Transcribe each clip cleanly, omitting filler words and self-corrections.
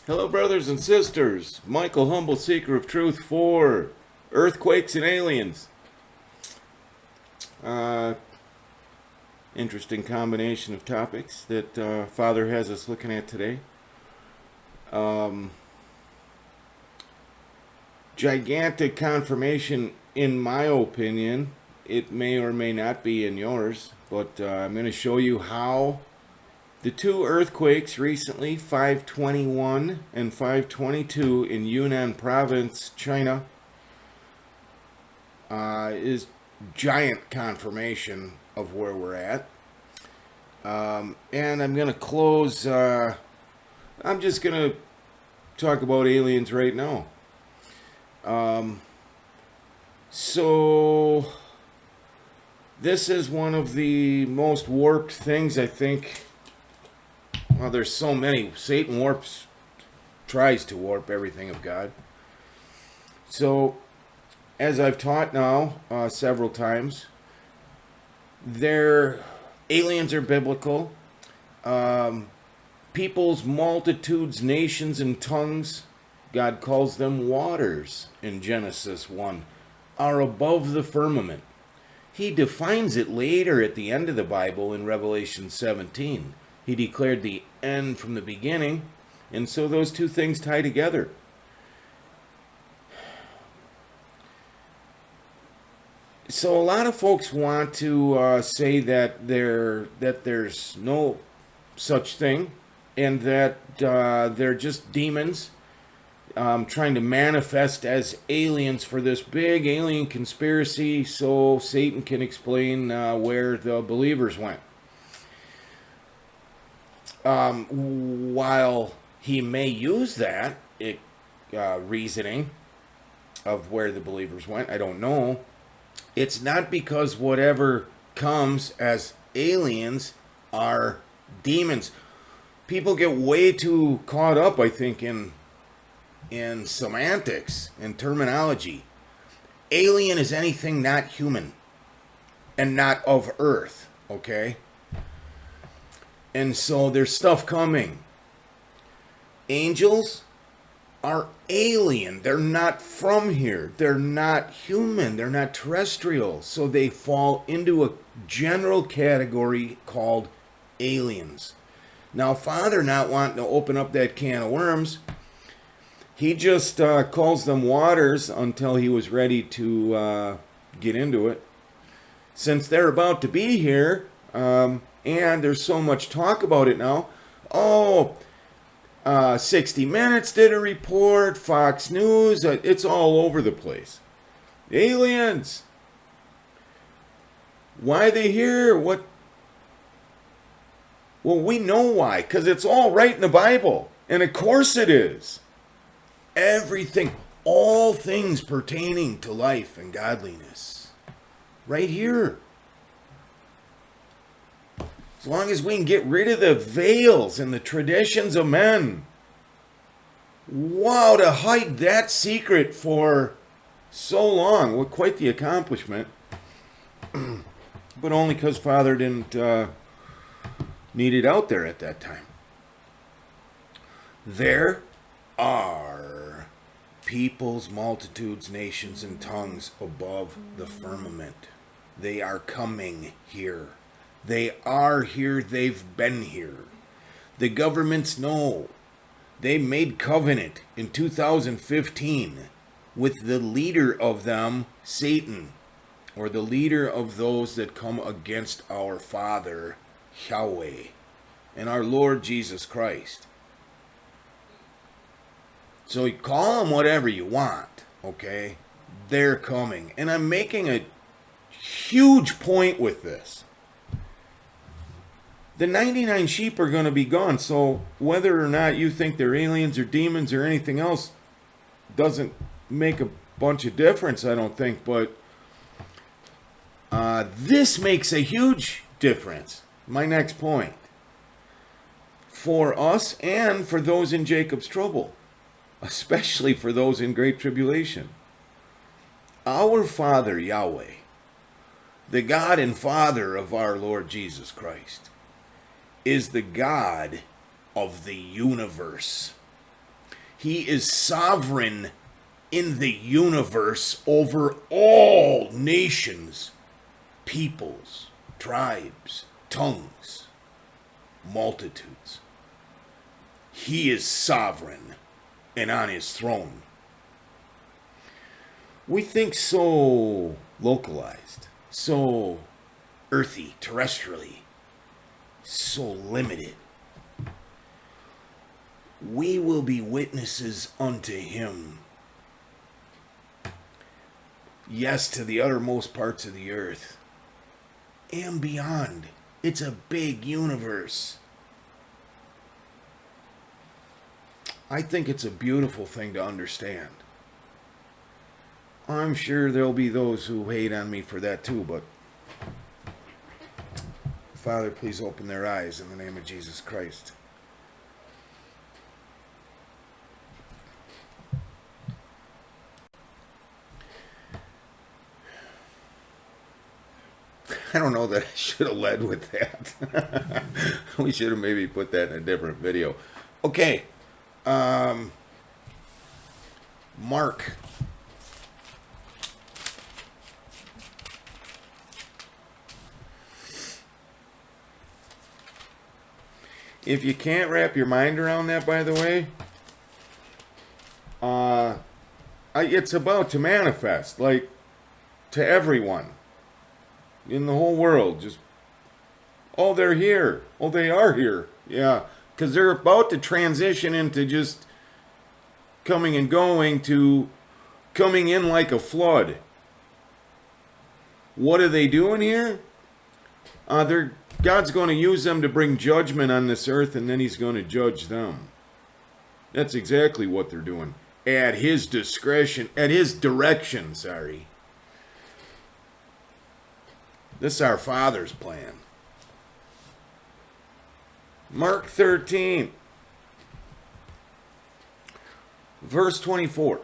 Hello, brothers and sisters. Michael, humble seeker of truth for earthquakes and aliens. Uh, Interesting combination of topics that Father has us looking at today. Gigantic confirmation, in my opinion. It may or may not be in yours, but I'm going to show you how the two earthquakes recently, 521 and 522 in Yunnan province, China, is giant confirmation of where we're at. And I'm going to close, I'm just going to talk about aliens right now. So, this is one of the most warped things, I think. Well, there's so many. Satan tries to warp everything of God. So, as I've taught now several times, aliens are biblical. Peoples, multitudes, nations, and tongues, God calls them waters in Genesis 1, are above the firmament. He defines it later at the end of the Bible in Revelation 17. He declared the end from the beginning, and so those two things tie together. So a lot of folks want to say that there's no such thing, and that they're just demons trying to manifest as aliens for this big alien conspiracy, so Satan can explain where the believers went. While he may use that reasoning of where the believers went, I don't know. It's not because whatever comes as aliens are demons. People get way too caught up, I think, in semantics and terminology. Alien is anything not human and not of Earth, okay? And so there's stuff coming. Angels are alien. They're not from here. They're not human. They're not terrestrial. So they fall into a general category called aliens. Now, Father, not wanting to open up that can of worms, he just calls them waters until he was ready to get into it. Since they're about to be here, and there's so much talk about it now. 60 Minutes did a report, Fox News, it's all over the place. Aliens. Why are they here? What? Well, we know why, because it's all right in the Bible. And of course it is. Everything, all things pertaining to life and godliness. Right here. As long as we can get rid of the veils and the traditions of men. Wow, to hide that secret for so long. Well, quite the accomplishment. But only because Father didn't need it out there at that time. There are peoples, multitudes, nations, and tongues above the firmament. They are coming here. They are here. They've been here. The governments know. They made covenant in 2015 with the leader of them, Satan, or the leader of those that come against our Father, Yahweh, and our Lord Jesus Christ. So you call them whatever you want, okay? They're coming. And I'm making a huge point with this. The 99 sheep are going to be gone, so whether or not you think they're aliens or demons or anything else doesn't make a bunch of difference, I don't think, but this makes a huge difference. My next point. For us and for those in Jacob's trouble, especially for those in great tribulation. Our Father, Yahweh, the God and Father of our Lord Jesus Christ, is the God of the universe. He is sovereign in the universe over all nations, peoples, tribes, tongues, multitudes. He is sovereign and on his throne. We think so localized, so earthy, terrestrially, so limited. We will be witnesses unto him. Yes, to the uttermost parts of the earth and beyond. It's a big universe. I think it's a beautiful thing to understand. I'm sure there'll be those who hate on me for that too, but Father, please open their eyes in the name of Jesus Christ. I don't know that I should have led with that. We should have maybe put that in a different video. Okay. Mark. If you can't wrap your mind around that, by the way, it's about to manifest, like, to everyone in the whole world. Just, oh, they're here. Oh, they are here. Yeah, because they're about to transition into just coming and going to coming in like a flood. What are they doing here? God's going to use them to bring judgment on this earth, and then he's going to judge them. That's exactly what they're doing. At his discretion, at his direction, sorry. This is our Father's plan. Mark 13, verse 24.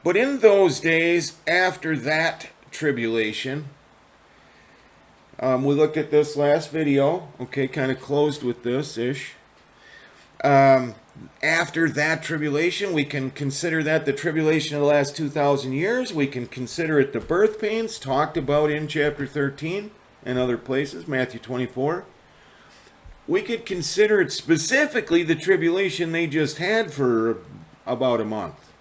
But in those days after that tribulation, we looked at this last video, okay, kind of closed with this-ish. After that tribulation, we can consider that the tribulation of the last 2,000 years. We can consider it the birth pains talked about in chapter 13 and other places, Matthew 24. We could consider it specifically the tribulation they just had for about a month.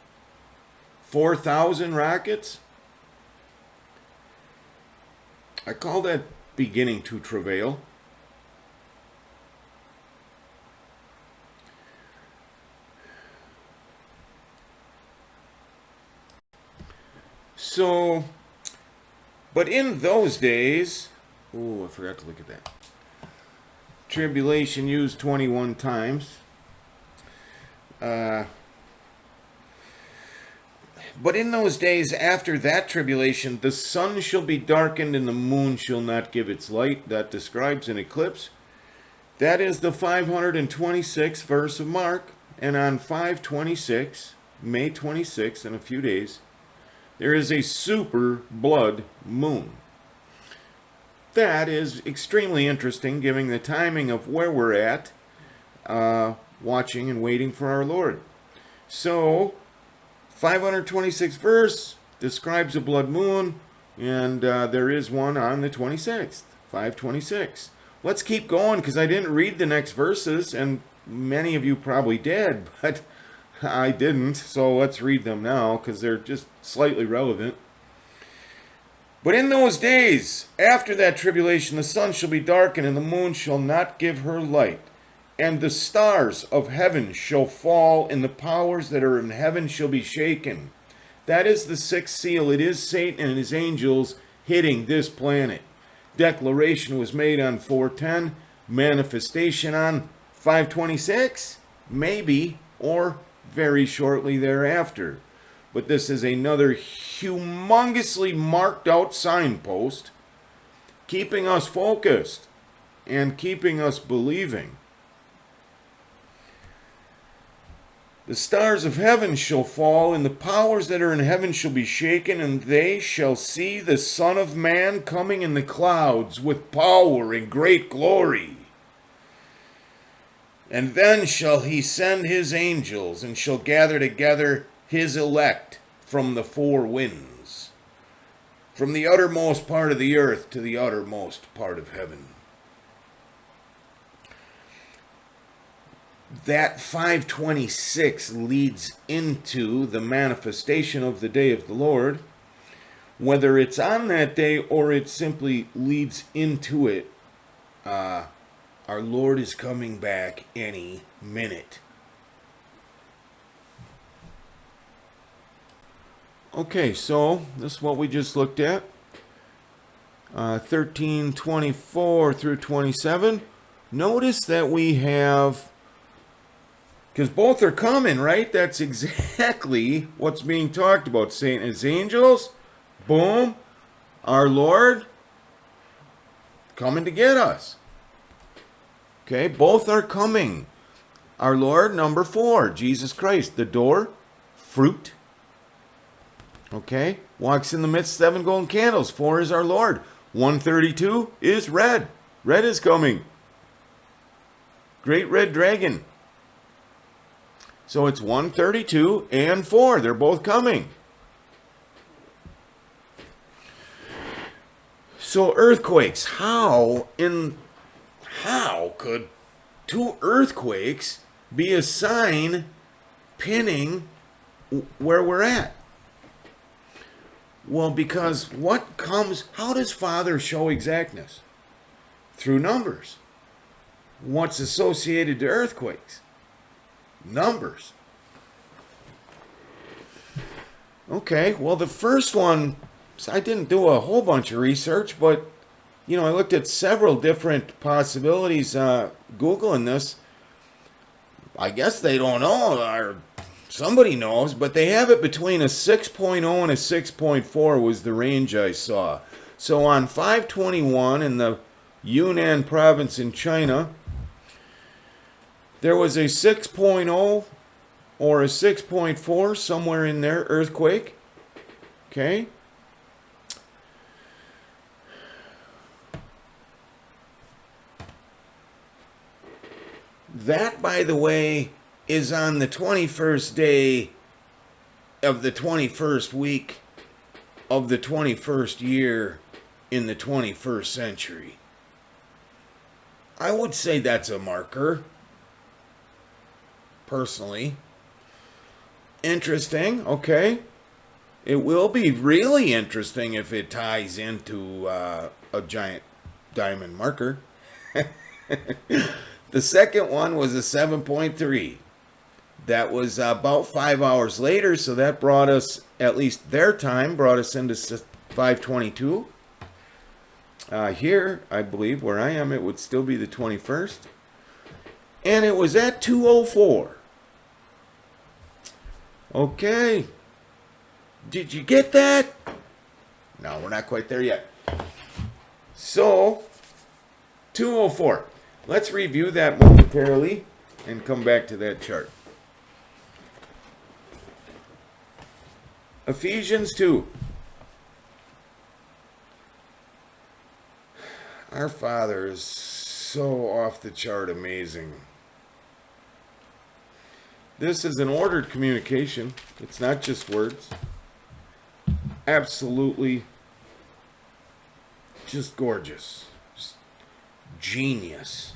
4,000 rockets. I call that beginning to travail. So, but in those days, oh, I forgot to look at that. Tribulation used 21 times. But in those days after that tribulation, the sun shall be darkened and the moon shall not give its light. That describes an eclipse. That is the 526th verse of Mark. And on 5/26, May 26th, in a few days, there is a super blood moon. That is extremely interesting, given the timing of where we're at, watching and waiting for our Lord. So, 526th verse describes a blood moon, and there is one on the 26th, 5/26. Let's keep going, because I didn't read the next verses, and many of you probably did, but I didn't, so let's read them now, because they're just slightly relevant. But in those days, after that tribulation, the sun shall be darkened, and the moon shall not give her light. And the stars of heaven shall fall, and the powers that are in heaven shall be shaken. That is the sixth seal. It is Satan and his angels hitting this planet. Declaration was made on 4:10. Manifestation on 5/26? Maybe, or very shortly thereafter. But this is another humongously marked out signpost, keeping us focused and keeping us believing. The stars of heaven shall fall, and the powers that are in heaven shall be shaken, and they shall see the Son of Man coming in the clouds with power and great glory. And then shall he send his angels, and shall gather together his elect from the four winds, from the uttermost part of the earth to the uttermost part of heaven. That 526 leads into the manifestation of the day of the Lord. Whether it's on that day or it simply leads into it, our Lord is coming back any minute. Okay, so this is what we just looked at. 13:24 through 27. Notice that we have, because both are coming, right? That's exactly what's being talked about. Satan and his angels, boom, our Lord coming to get us. Okay, both are coming. Our Lord, number 4, Jesus Christ, the door, fruit. Okay, walks in the midst of 7 golden candles. 4 is our Lord. 132 is red. Red is coming. Great red dragon. So it's 132 and 4. They're both coming. So earthquakes. How could 2 earthquakes be a sign pinning where we're at? Well, because how does Father show exactness? Through numbers. What's associated to earthquakes? Numbers. Okay, well, the first one, I didn't do a whole bunch of research, but, I looked at several different possibilities Googling this. I guess they don't know, or somebody knows, but they have it between a 6.0 and a 6.4 was the range I saw. So on 521 in the Yunnan province in China, there was a 6.0 or a 6.4, somewhere in there, earthquake. Okay. That, by the way, is on the 21st day of the 21st week of the 21st year in the 21st century. I would say that's a marker. Personally. Interesting, okay. It will be really interesting if it ties into a giant diamond marker. The second one was a 7.3. That was about 5 hours later, so that brought us, at least their time, brought us into 522. Here, I believe, where I am, it would still be the 21st. And it was at 2:04. Okay. Did you get that? No, we're not quite there yet. So, 2:04. Let's review that momentarily and come back to that chart. Ephesians 2. Our Father is so off the chart amazing. This is an ordered communication. It's not just words. Absolutely just gorgeous. Just genius.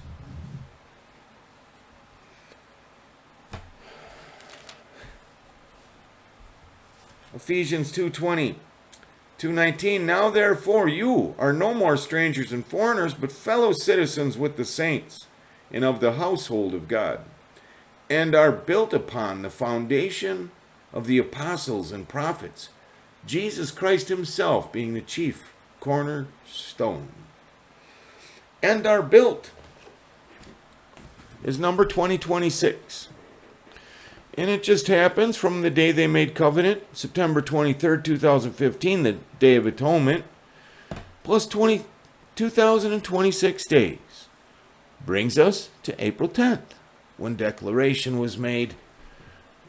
Ephesians 2:20, 2:19. Now therefore you are no more strangers and foreigners, but fellow citizens with the saints and of the household of God, and are built upon the foundation of the apostles and prophets, Jesus Christ himself being the chief cornerstone. And are built is number 2026. And it just happens from the day they made covenant, September 23rd, 2015, the Day of Atonement, plus 2026 days, brings us to April 10th, when declaration was made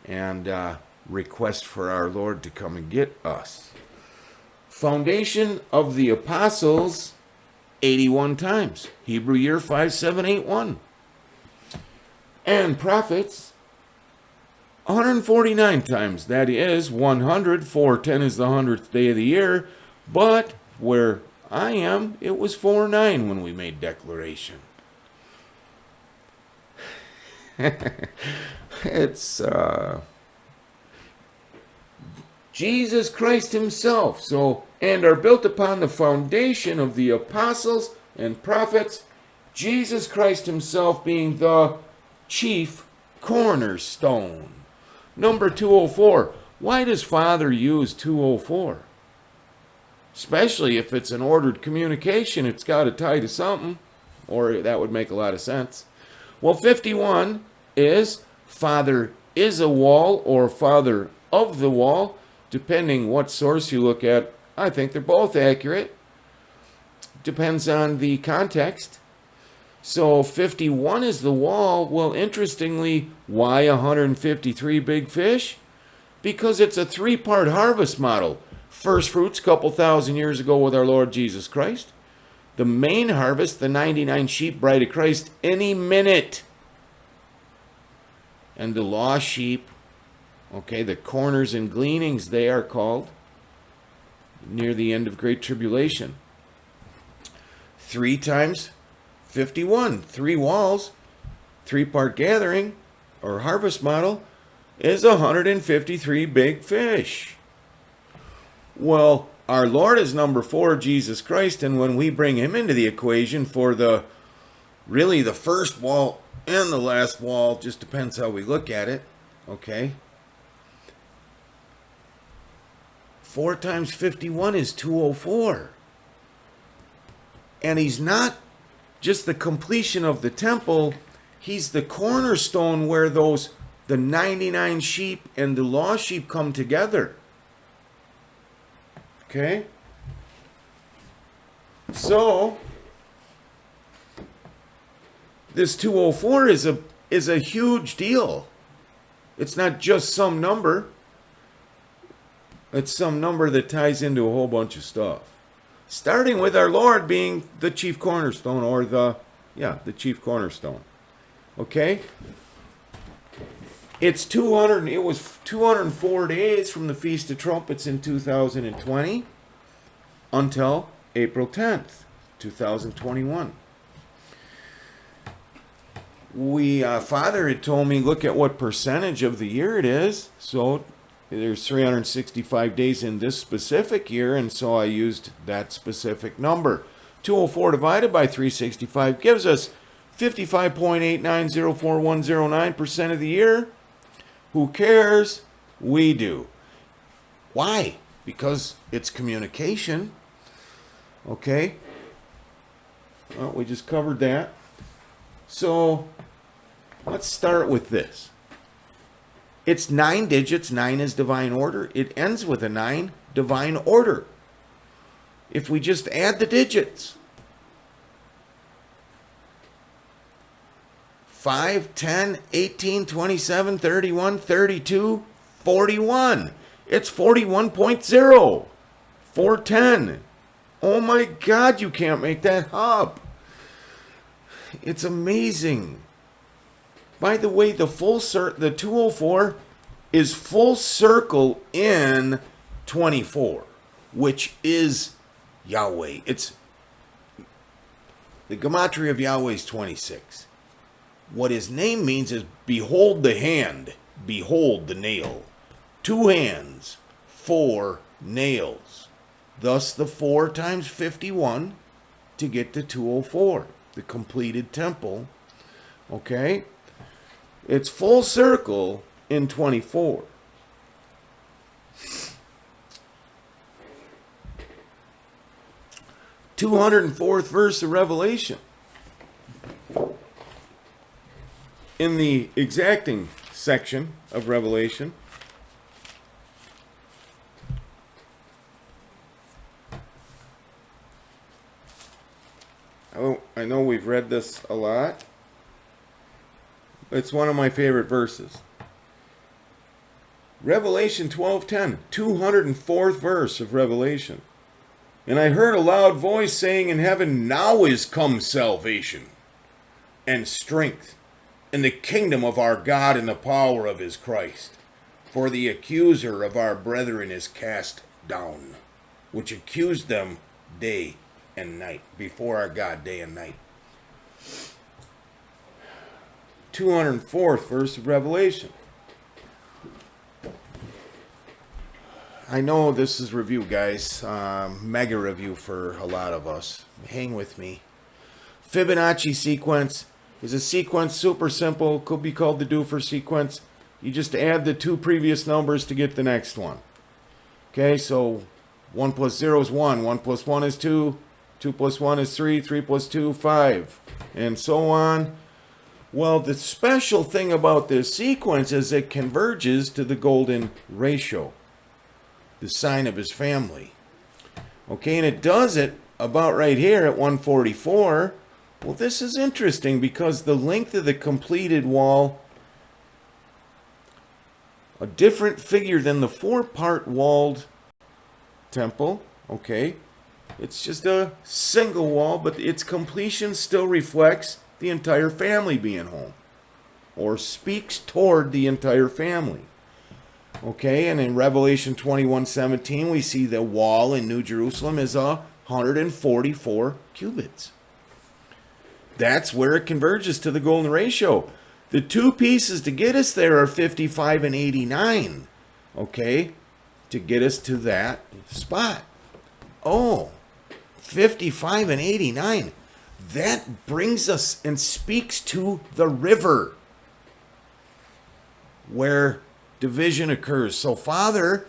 and request for our Lord to come and get us. Foundation of the apostles, 81 times. Hebrew year 5781. and prophets 149 times. That is 100. 410 is the 100th day of the year. But where I am, it was 49 when we made declaration. It's Jesus Christ himself. So, and are built upon the foundation of the apostles and prophets, Jesus Christ himself being the chief cornerstone. Number 204. Why does Father use 204? Especially if it's an ordered communication, it's got to tie to something, or that would make a lot of sense. Well, 51 is Father is a wall or Father of the wall, depending what source you look at. I think they're both accurate. Depends on the context. So 51 is the wall. Well, interestingly, why 153 big fish? Because it's a three-part harvest model. First fruits, couple thousand years ago with our Lord Jesus Christ. The main harvest, the 99 sheep, bride of Christ, any minute. And the lost sheep, okay, the corners and gleanings, they are called, near the end of Great Tribulation. 3 times 51, 3 walls, 3-part gathering, or harvest model, is 153 big fish. Well, our Lord is number 4, Jesus Christ, and when we bring him into the equation for the first wall and the last wall, just depends how we look at it, okay? 4 times 51 is 204. And he's not just the completion of the temple, he's the cornerstone where the 99 sheep and the lost sheep come together. Okay? So, this 204 is a huge deal. It's not just some number. It's some number that ties into a whole bunch of stuff. Starting with our Lord being the chief cornerstone, or the chief cornerstone. Okay? It was 204 days from the Feast of Trumpets in 2020 until April 10th, 2021. Father had told me, look at what percentage of the year it is. So there's 365 days in this specific year, and so I used that specific number. 204 divided by 365 gives us 55.8904109% of the year. Who cares? We do. Why? Because it's communication. Okay? Well, we just covered that. So, let's start with this. It's 9 digits. 9 is divine order. It ends with a 9, divine order. If we just add the digits, 5, 10, 18, 27, 31, 32, 41. It's 41.0. 410. Oh my God, you can't make that up. It's amazing. By the way, the 204 is full circle in 24, which is Yahweh. It's the gematria of Yahweh is 26. What his name means is behold the hand, behold the nail. 2 hands, 4 nails. Thus the 4 times 51 to get to 204, the completed temple. Okay? It's full circle in 24. (204th verse of Revelation). In the exacting section of Revelation, I know we've read this a lot. It's one of my favorite verses. Revelation 12:10, 204th verse of Revelation. And I heard a loud voice saying in heaven, now is come salvation and strength in the kingdom of our God and the power of his Christ. For the accuser of our brethren is cast down, which accused them day and night, before our God day and night. 204th verse of Revelation. I know this is review, guys. Mega review for a lot of us. Hang with me. Fibonacci sequence is a sequence, super simple. Could be called the Doofer sequence. You just add the two previous numbers to get the next one. Okay, so 1 plus 0 is 1. 1 plus 1 is 2. 2 plus 1 is 3. 3 plus 2, 5. And so on. Well, the special thing about this sequence is it converges to the golden ratio, the sign of his family. Okay, and it does it about right here at 144. Well, this is interesting because the length of the completed wall, a different figure than the four-part walled temple. Okay, it's just a single wall, but its completion still reflects the entire family being home, or speaks toward the entire family. Okay, and in Revelation 21:17, we see the wall in New Jerusalem is 144 cubits. That's where it converges to the golden ratio. The two pieces to get us there are 55 and 89. Okay, to get us to that spot. Oh, 55 and 89. That brings us and speaks to the river where division occurs. So, Father,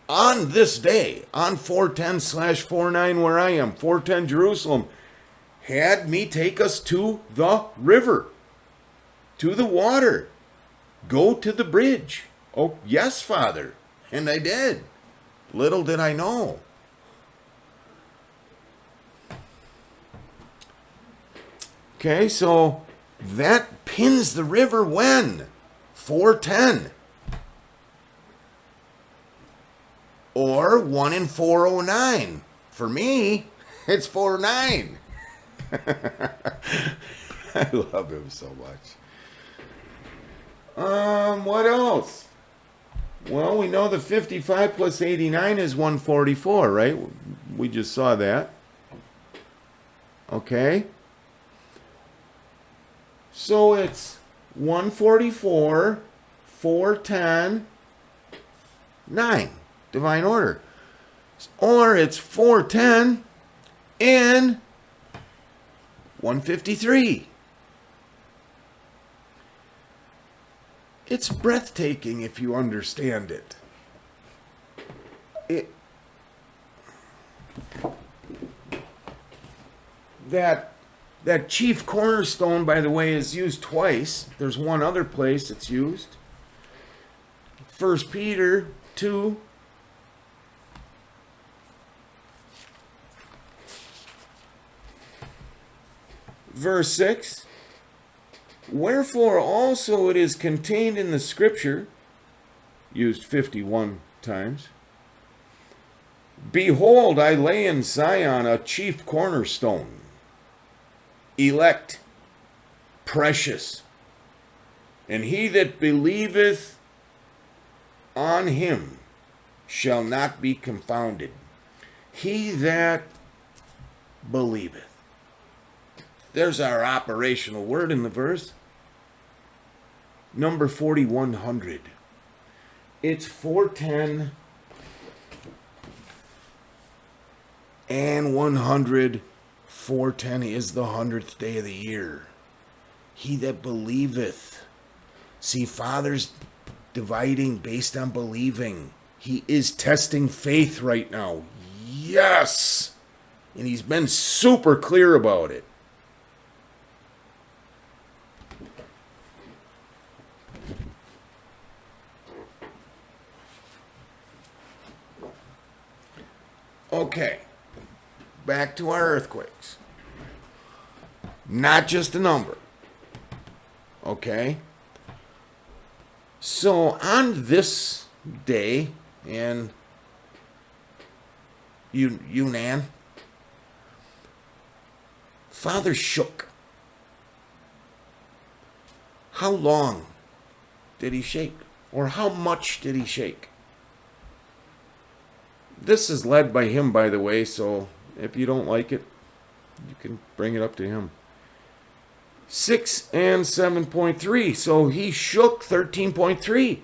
on this day, on 410/49 where I am, 410 Jerusalem, had me take us to the river, to the water. Go to the bridge. Oh, yes, Father. And I did. Little did I know. Okay, so that pins the river when? 410. Or 1 in 409. For me, it's 49. I love him so much. What else? Well, we know the 55 plus 89 is 144, right? We just saw that. Okay. So it's 144, 410, 9. Divine order. Or it's 410 and 153. It's breathtaking if you understand it. That chief cornerstone, by the way, is used twice. There's one other place it's used. 1 Peter 2. Verse 6. Wherefore also it is contained in the scripture, used 51 times, Behold, I lay in Zion a chief cornerstone, elect, precious, and he that believeth on him shall not be confounded. He that believeth. There's our operational word in the verse. Number 4100. It's 410 and 100. 410 is the 100th day of the year. He that believeth. See, Father's dividing based on believing. He is testing faith right now. Yes! And he's been super clear about it. Okay, back to our earthquakes. Not just a number. Okay? So on this day in Yunnan, Father shook. How long did he shake? Or how much did he shake? This is led by him, by the way, so if you don't like it, you can bring it up to him. 6 and 7.3, so he shook 13.3.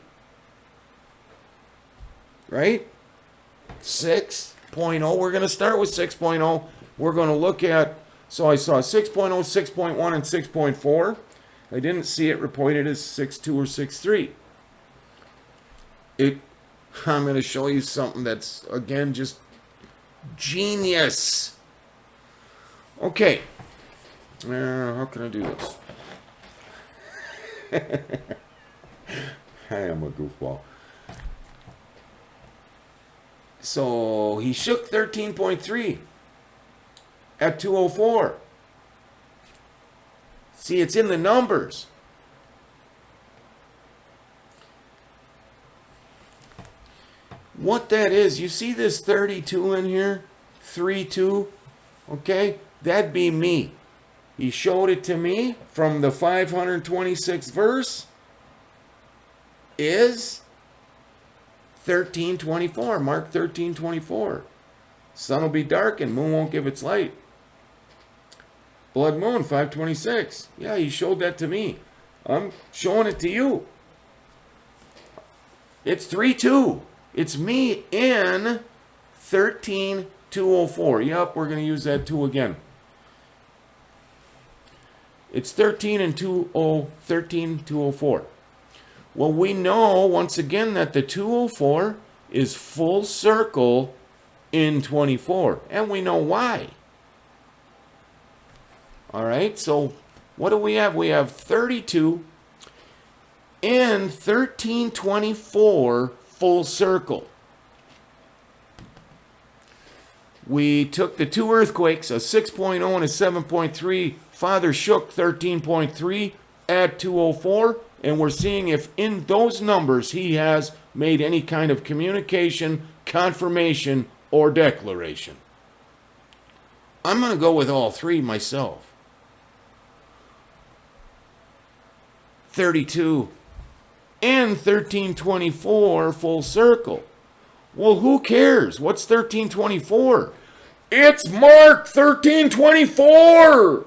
Right? 6.0, we're going to start with 6.0. We're going to look at, so I saw 6.0, 6.1, and 6.4. I didn't see it reported as 6.2 or 6.3. I'm going to show you something that's, again, just genius. Okay. How can I do this? I am a goofball. So he shook 13.3 at 204. See, it's in the numbers. What that is, you see this 32 in here? 3-2, okay? That'd be me. He showed it to me from the 526th verse is 13:24, Mark 13:24. Sun will be darkened, moon won't give its light. Blood moon, 5:26. Yeah, he showed that to me. I'm showing it to you. It's 3-2. It's me in 13:204. Yep, we're going to use that 2 again. It's 13:204. Well, we know, once again, that the 204 is full circle in 24. And we know why. All right, so what do we have? We have 32 in 13:24 full circle. We took the 2 earthquakes, a 6.0 and a 7.3. Father shook 13.3 at 204, and we're seeing if in those numbers he has made any kind of communication, confirmation, or declaration. I'm going to go with all 3 myself. 32 and 13:24 full circle. Well, who cares? What's 13:24? It's Mark 13:24.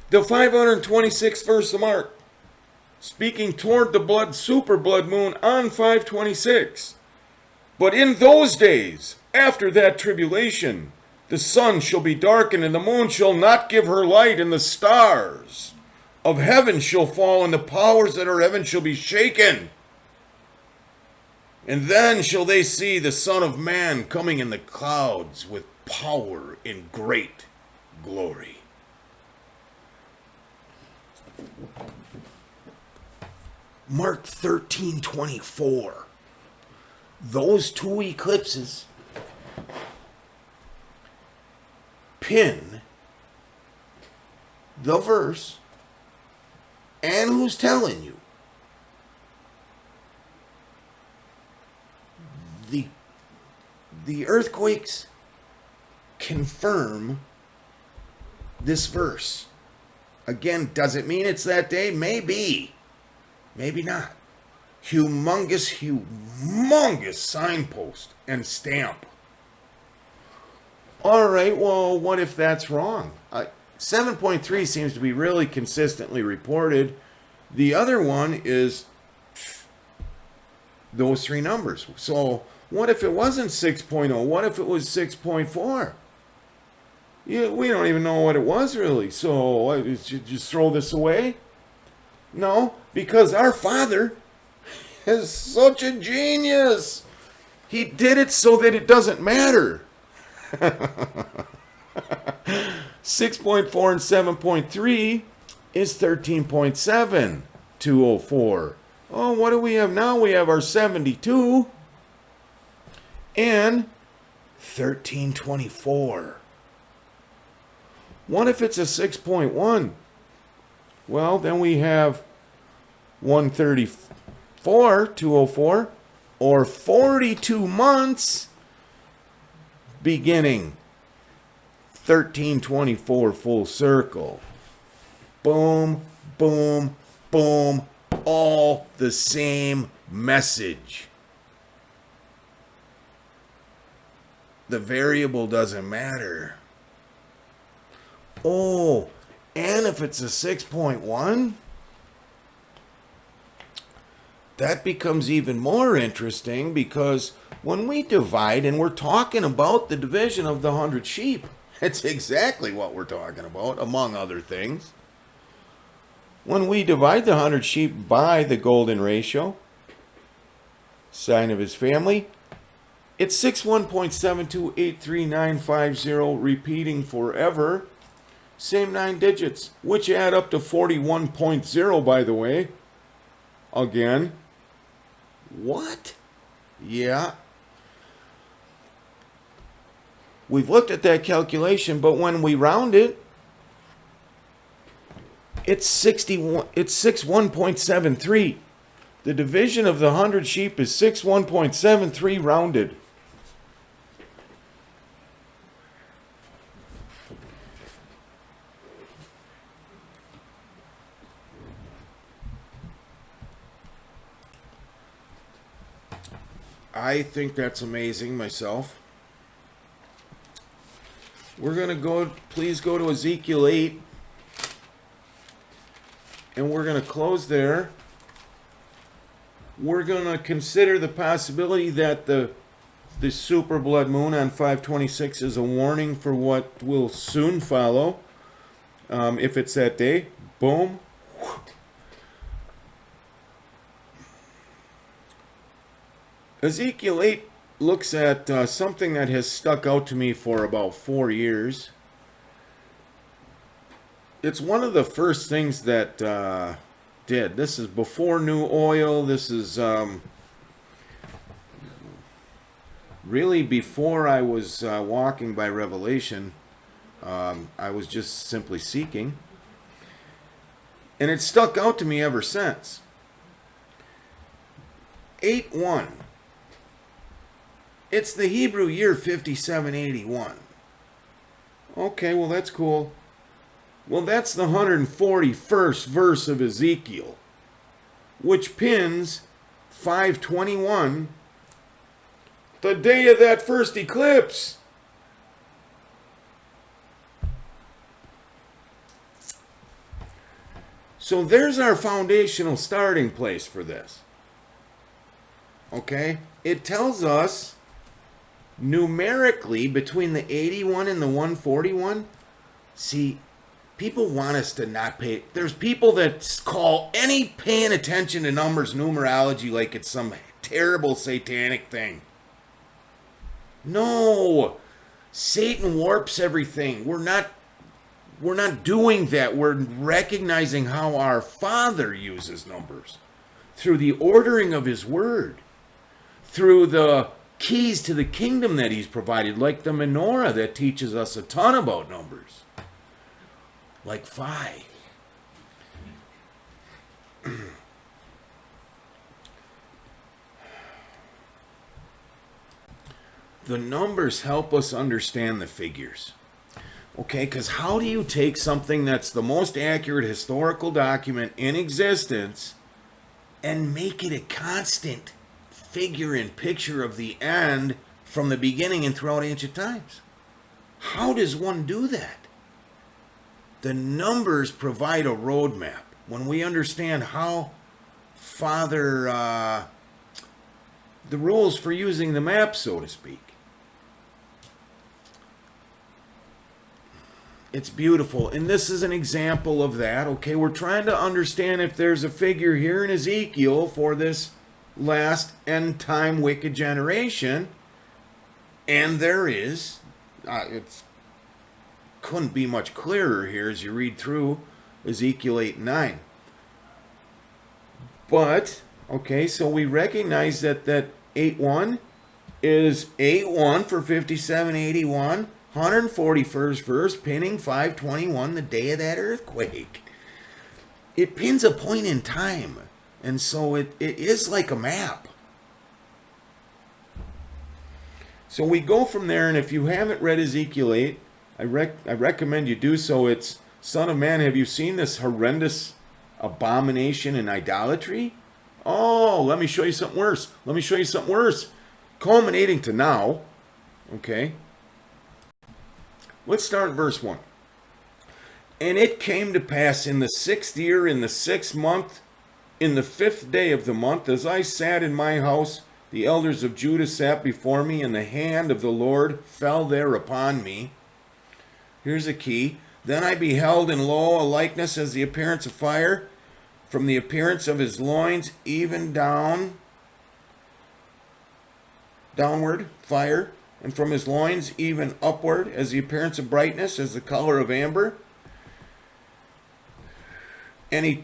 The 526th verse of Mark, speaking toward the super blood moon on 526. But in those days, after that tribulation, the sun shall be darkened, and the moon shall not give her light, and the stars of heaven shall fall, and the powers that are heaven shall be shaken. And then shall they see the Son of Man coming in the clouds with power and great glory. Mark 13:24. Those 2 eclipses pin the verse, and who's telling you? The earthquakes confirm this verse. Again, does it mean it's that day? Maybe. Maybe not. Humongous signpost and stamp. All right, well, what if that's wrong? 7.3 seems to be really consistently reported. The other one is those 3 numbers. So what if it wasn't 6.0? What if it was 6.4? Yeah, we don't even know what it was really. So just throw this away? No, because our Father is such a genius. He did it so that it doesn't matter. 6.4 and 7.3 is 13.7, 204. Oh, what do we have now? We have our 72 and 1324. What if it's a 6.1? Well, then we have 134, 204, or 42 months, beginning. 1324 full circle. Boom, boom, boom. All the same message. The variable doesn't matter. Oh, and if it's a 6.1, that becomes even more interesting, because when we divide, and we're talking about the division of the 100 sheep, it's exactly what we're talking about, among other things. When we divide the 100 sheep by the golden ratio, sign of his family, it's 61.7283950, repeating forever. Same 9 digits, which add up to 41.0, by the way. Again. What? Yeah. We've looked at that calculation, but when we round it, it's 61.73. The division of the 100 sheep is 61.73 rounded. I think that's amazing myself. We're going to go, please go to Ezekiel 8. And we're going to close there. We're going to consider the possibility that the super blood moon on 5/26 is a warning for what will soon follow. If it's that day. Boom. Ezekiel 8 looks at something that has stuck out to me for about 4 years. It's one of the first things that did. This is before New Oil. This is really before I was walking by revelation. I was just simply seeking. And it stuck out to me ever since. 8-1. It's the Hebrew year 5781. Okay, well that's cool. Well, that's the 141st verse of Ezekiel, which pins 5/21, the day of that first eclipse. So there's our foundational starting place for this. Okay? It tells us numerically between the 81 and the 141. See, people want us to not pay. There's people that call any paying attention to numbers numerology like it's some terrible satanic thing. No. Satan warps everything. We're not doing that. We're recognizing how our Father uses numbers through the ordering of his word, through the keys to the kingdom that he's provided, like the menorah that teaches us a ton about numbers. Like 5. The numbers help us understand the figures. Okay, because how do you take something that's the most accurate historical document in existence and make it a constant figure and picture of the end from the beginning and throughout ancient times? How does one do that? The numbers provide a roadmap. When we understand how Father, the rules for using the map, so to speak. It's beautiful. And this is an example of that. Okay, we're trying to understand if there's a figure here in Ezekiel for this last end time wicked generation. And there is. It's couldn't be much clearer here as you read through Ezekiel 8 and 9. But, okay, so we recognize that 8-1 is 8-1 for 5781, 141st verse, pinning 5/21, the day of that earthquake. It pins a point in time, and so it is like a map. So we go from there, and if you haven't read Ezekiel 8, I recommend you do so. It's, Son of man, have you seen this horrendous abomination and idolatry? Oh, let me show you something worse. Let me show you something worse. Culminating to now, okay? Let's start at verse 1. And it came to pass in the 6th year, in the 6th month, in the 5th day of the month, as I sat in my house, the elders of Judah sat before me, and the hand of the Lord fell there upon me. Here's a key. Then I beheld, and lo, a likeness as the appearance of fire, from the appearance of his loins, even downward, fire, and from his loins even upward, as the appearance of brightness, as the color of amber. And he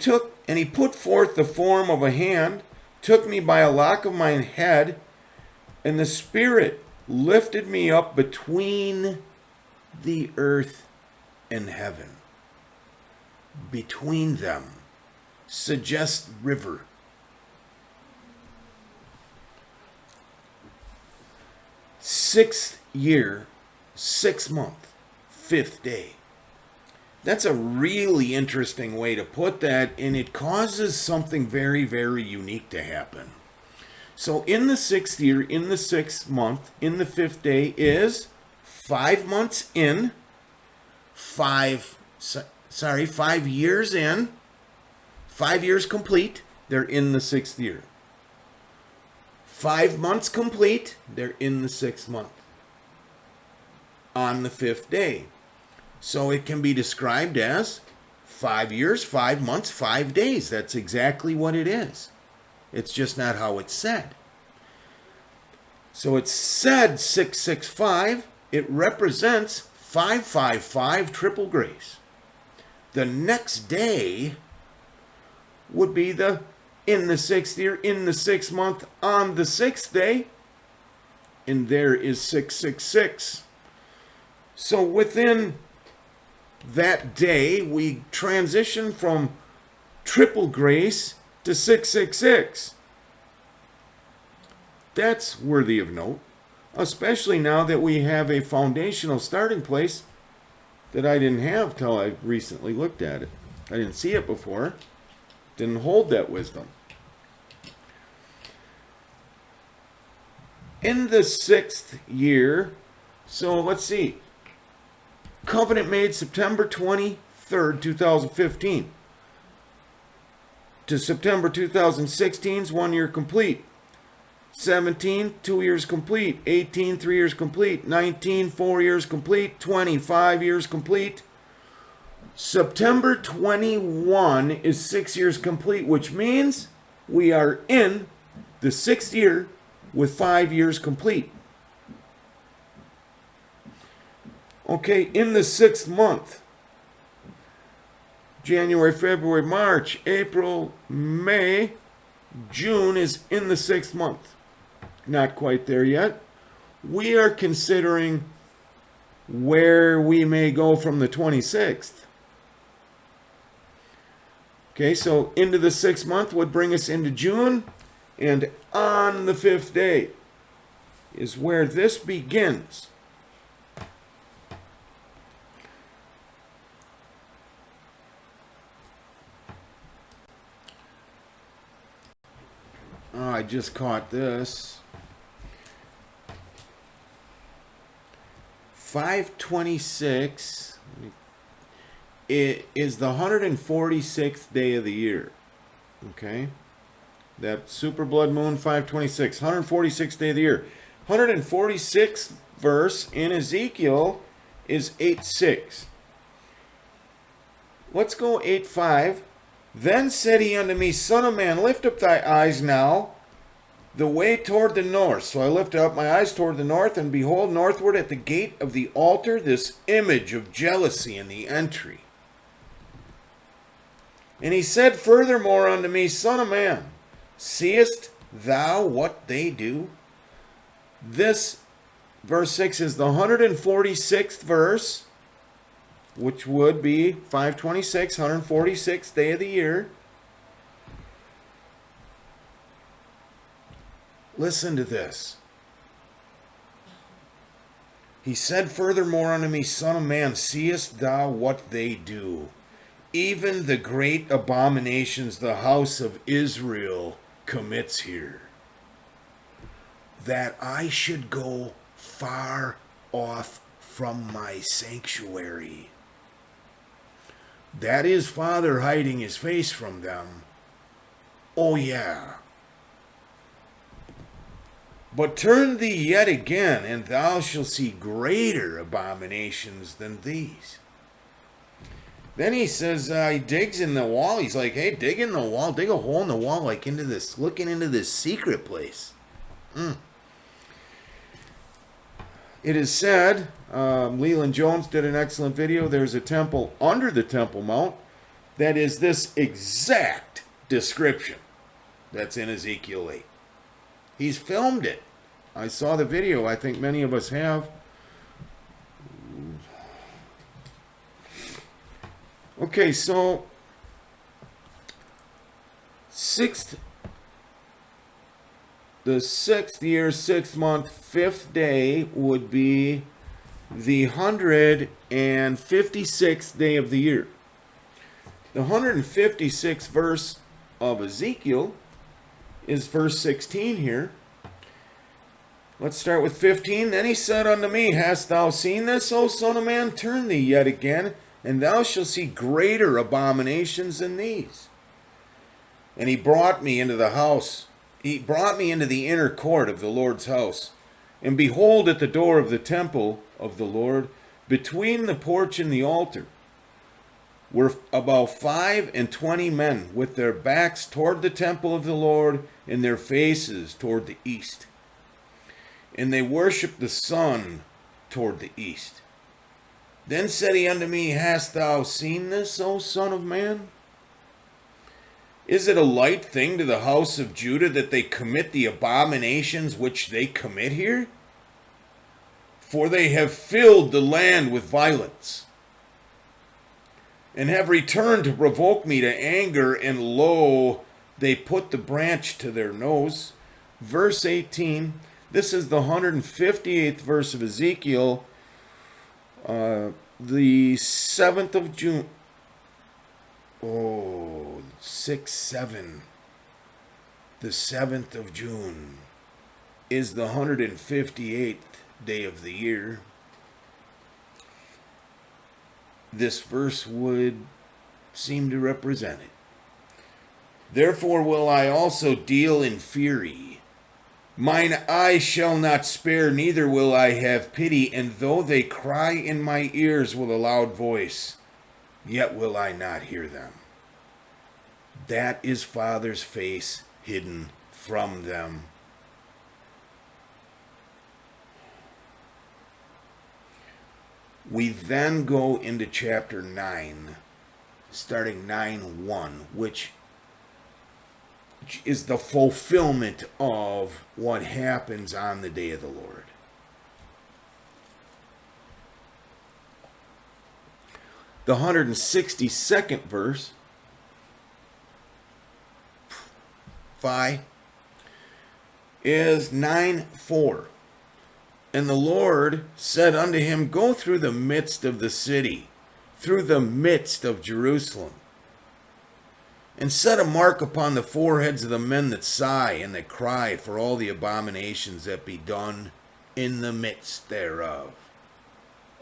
put forth the form of a hand, took me by a lock of mine head, and the Spirit lifted me up between the earth and heaven. Between them suggests river. Sixth year, 6th month, 5th day. That's a really interesting way to put that, and it causes something very, very unique to happen. So in the 6th year, in the 6th month, in the 5th day is 5 months in, 5 years in, 5 years complete, they're in the 6th year. 5 months complete, they're in the 6th month. On the 5th day. So it can be described as 5 years, 5 months, 5 days. That's exactly what it is. It's just not how it's said. So it's said 665. It represents 555 triple grace. The next day would be in the 6th year, in the 6th month, on the 6th day. And there is 666. So within that day, we transition from triple grace to 666. That's worthy of note, especially now that we have a foundational starting place that I didn't have till I recently looked at it. I didn't see it before. Didn't hold that wisdom. In the 6th year, so let's see. Covenant made September 23rd, 2015. To September 2016's 1 year complete. 17, 2 years complete. 18, 3 years complete. 19, 4 years complete. 20, 5 years complete. September 21 is 6 years complete, which means we are in the 6th year with 5 years complete. Okay, in the 6th month, January, February, March, April, May, June is in the 6th month. Not quite there yet. We are considering where we may go from the 26th. Okay, so into the 6th month would bring us into June, and on the 5th day is where this begins. Oh, I just caught this. 526 it is the 146th day of the year. Okay? That super blood moon 526, 146th day of the year. 146th verse in Ezekiel is 8:6. Let's go 8:5. Then said he unto me, Son of man, lift up thy eyes now the way toward the north. So I lifted up my eyes toward the north, and behold, northward at the gate of the altar, this image of jealousy in the entry. And he said furthermore unto me, Son of man, seest thou what they do? This, verse 6, is the 146th verse, which would be 526, 146th day of the year. Listen to this. He said furthermore unto me, Son of man, seest thou what they do? Even the great abominations the house of Israel commits here. That I should go far off from my sanctuary. That is Father hiding his face from them. Oh yeah. But turn thee yet again, and thou shalt see greater abominations than these. Then he says, he digs in the wall. He's like, hey, dig in the wall. Dig a hole in the wall, like into this, looking into this secret place. It is said, Leland Jones did an excellent video. There's a temple under the Temple Mount that is this exact description that's in Ezekiel 8. He's filmed it. I saw the video. I think many of us have. Okay, so the 6th year, 6th month, 5th day would be the 156th day of the year. The 156th verse of Ezekiel is verse 16 here. Let's start with 15. Then he said unto me, Hast thou seen this, O son of man? Turn thee yet again, and thou shalt see greater abominations than these. And he brought me into the house. He brought me into the inner court of the Lord's house. And behold, at the door of the temple of the Lord, between the porch and the altar, were about 25 men, with their backs toward the temple of the Lord, and their faces toward the east. And they worshipped the sun toward the east. Then said he unto me, Hast thou seen this, O son of man? Is it a light thing to the house of Judah that they commit the abominations which they commit here? For they have filled the land with violence, and have returned to provoke me to anger, and lo, they put the branch to their nose. Verse 18, this is the 158th verse of Ezekiel, the 7th of June. 6-7. The 7th of June is the 158th day of the year. This verse would seem to represent it. Therefore will I also deal in fury. Mine eye shall not spare, neither will I have pity, and though they cry in my ears with a loud voice, yet will I not hear them. That is Father's face hidden from them. We then go into chapter 9, starting 9:1, which is the fulfillment of what happens on the day of the Lord. The 162nd verse, 5, is 9:4. And the Lord said unto him, Go through the midst of the city, through the midst of Jerusalem, and set a mark upon the foreheads of the men that sigh and that cry for all the abominations that be done in the midst thereof.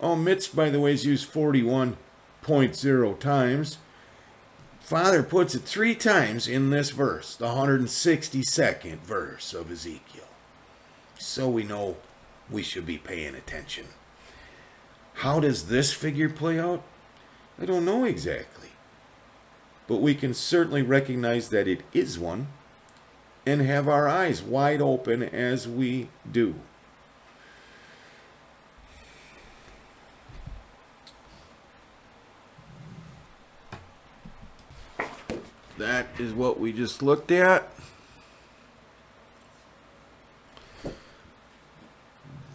Oh, midst, by the way, is used 41.0 times. Father puts it 3 times in this verse, the 162nd verse of Ezekiel. So we know we should be paying attention. How does this figure play out? I don't know exactly. But we can certainly recognize that it is one and have our eyes wide open as we do. That is what we just looked at.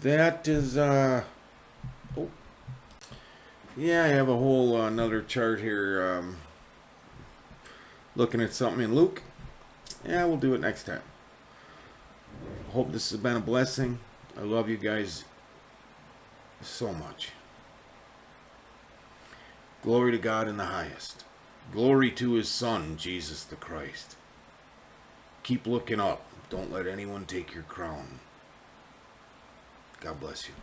That is, yeah, I have a whole another chart here, looking at something in Luke. Yeah, we'll do it next time. Hope this has been a blessing. I love you guys. So much. Glory to God in the highest. Glory to his Son, Jesus the Christ. Keep looking up. Don't let anyone take your crown. God bless you.